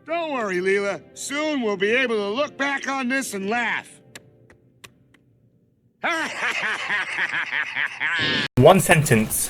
Don't worry, Leela. Soon we'll be able to look back on this and laugh. One sentence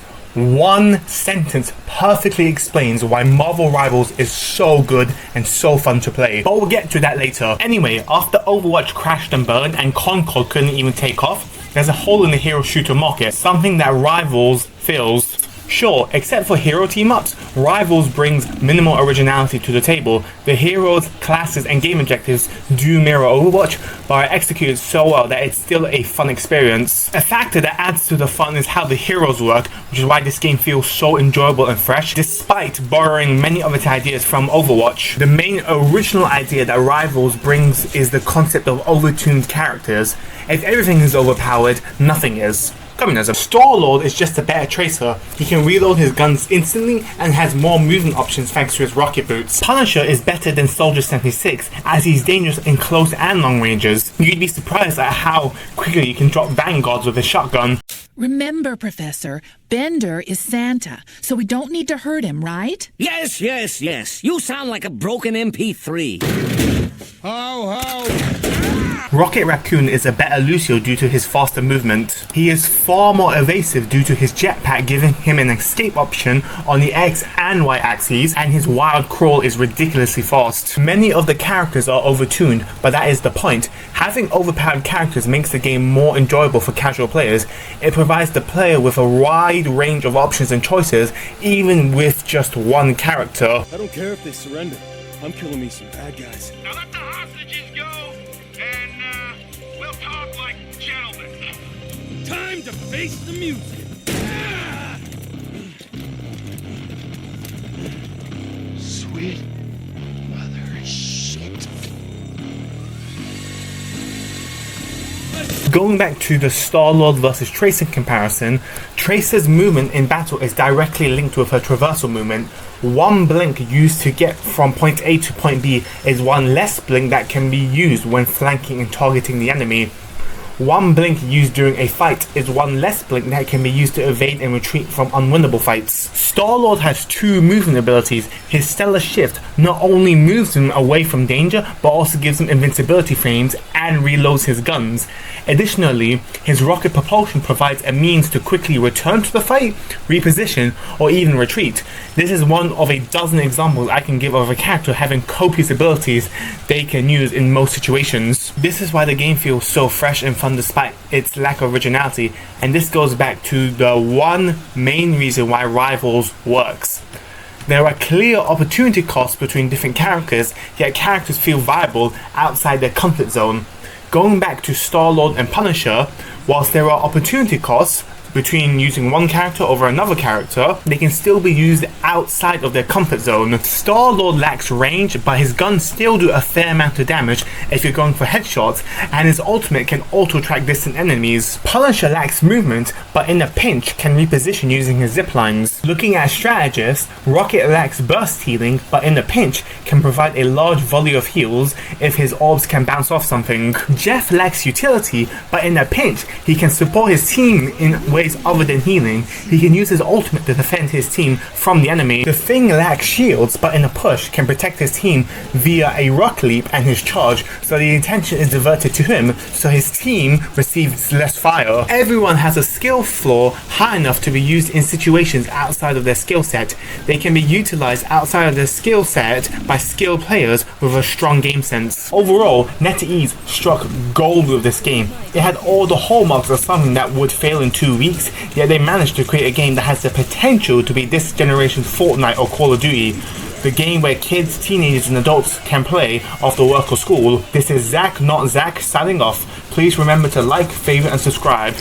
perfectly explains why Marvel Rivals is so good and so fun to play, but we'll get to that later. Anyway, after Overwatch crashed and burned and Concord couldn't even take off, there's a hole in the hero shooter market, something that Rivals fills. Sure, except for hero team-ups, Rivals brings minimal originality to the table. The heroes, classes, and game objectives do mirror Overwatch, but are executed so well that it's still a fun experience. A factor that adds to the fun is how the heroes work, which is why this game feels so enjoyable and fresh, despite borrowing many of its ideas from Overwatch. The main original idea that Rivals brings is the concept of overtuned characters. If everything is overpowered, nothing is. Communism. Star-Lord is just a better tracer. He can reload his guns instantly and has more movement options thanks to his rocket boots. Punisher is better than Soldier 76 as he's dangerous in close and long ranges. You'd be surprised at how quickly you can drop vanguards with a shotgun. Remember, Professor, Bender is Santa, so we don't need to hurt him, right? Yes. You sound like a broken MP3. Ho, ho! Rocket Raccoon is a better Lucio due to his faster movement. He is far more evasive due to his jetpack giving him an escape option on the X and Y axes, and his wild crawl is ridiculously fast. Many of the characters are overtuned, but that is the point. Having overpowered characters makes the game more enjoyable for casual players. It provides the player with a wide range of options and choices, even with just one character. I don't care if they surrender. I'm killing me some bad guys. Now let the hostages go, and we'll talk like gentlemen. Time to face the music. Sweet mother shit. Going back to the Star-Lord versus Tracer comparison, Tracer's movement in battle is directly linked with her traversal movement. One blink used to get from point A to point B is one less blink that can be used when flanking and targeting the enemy. One blink used during a fight is one less blink that can be used to evade and retreat from unwinnable fights. Star-Lord has two movement abilities. His Stellar Shift not only moves him away from danger, but also gives him invincibility frames and reloads his guns. Additionally, his rocket propulsion provides a means to quickly return to the fight, reposition, or even retreat. This is one of a dozen examples I can give of a character having copious abilities they can use in most situations. This is why the game feels so fresh and fun despite its lack of originality, and this goes back to the one main reason why Rivals works. There are clear opportunity costs between different characters, yet characters feel viable outside their comfort zone. Going back to Star-Lord and Punisher, whilst there are opportunity costs between using one character over another character, they can still be used outside of their comfort zone. Star-Lord lacks range, but his guns still do a fair amount of damage if you're going for headshots, and his ultimate can auto-track distant enemies. Punisher lacks movement, but in a pinch can reposition using his ziplines. Looking at strategists, Rocket lacks burst healing, but in a pinch can provide a large volley of heals if his orbs can bounce off something. Jeff lacks utility, but in a pinch he can support his team in ways other than healing. He can use his ultimate to defend his team from the enemy. The Thing lacks shields, but in a push can protect his team via a rock leap and his charge, so the attention is diverted to him, so his team receives less fire. Everyone has a skill floor high enough to be used in situations outside of their skill set. They can be utilized outside of their skill set by skilled players with a strong game sense. Overall, NetEase struck gold with this game. It had all the hallmarks of something that would fail in 2 weeks, yet they managed to create a game that has the potential to be this generation's Fortnite or Call of Duty. The game where kids, teenagers and adults can play after work or school. This is Zach, not Zach, signing off. Please remember to like, favorite and subscribe.